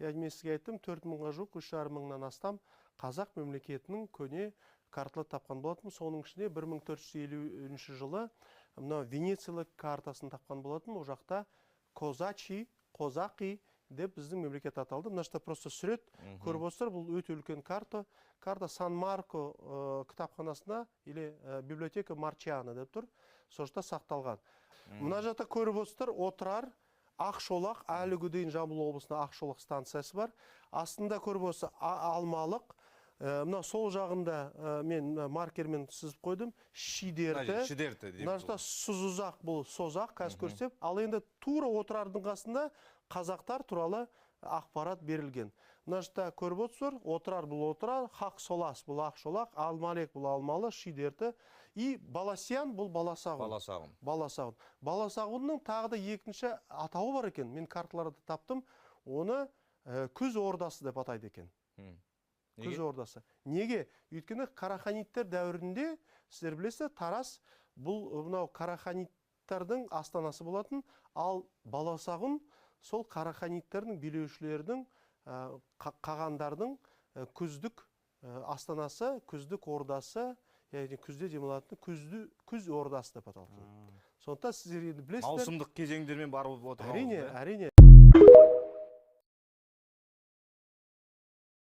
Яғни мен сізге айттым, 4.000-ға жуық, 3.500-нан астам қазақ мемлекетінің көне карталар тапқан болатын. Соның ішінде 1450 жылы мына Венециялық картасын тапқан болатын. Ол жақта Козақи деп біздің мемлекет аталды. Мына жерде просто сурет көріп отырсыздар, бұл өте үлкен карта. Карта Сан-Марко кітапханасында или библиотека Марчиано деп тұр. Сол жақта сақталған. Мына жақта көріп отырсыздар, Отырар Ақшолақ, әлі күнге дейін Жамбыл облысында Ақшолақ станциясы бар. Астында көріп отырсыздар, Алмалық. Мына сол жағында мен маркермен сызып қойдым. Шидерті. Мына жақта Созақ, бұл Созақ, қазір көрсетіп. Ал енді тура Отырардың қасында қазақтар туралы ақпарат берілген. Мына жақта көріп отырсыздар, Отырар бұл Отырар, Хақсолас бұл Ақшолақ, Алмалек бұл Алмалы, Шидерті. И Баласиян бұл Баласағұн. Баласағұнның тағы да екінші атауы бар екен. Мен карталарды таптым. Оны күз ордасы деп атайды екен. Күз ордасы. Неге? Өйткені Қараханиттер дәуірінде, сіздер білесіздер, Тарас бұл мынау Қараханиттардың астанасы болатын, ал Баласағұн сол Қараханиттердің билеушілердің, қағандардың күздік астанасы, күздік ордасы, яғни күзде демалатын күз ордасы деп аталады. Сондықтан сіздер білесіздер. Маусымдық кезеңдермен барып отырған. Әрине.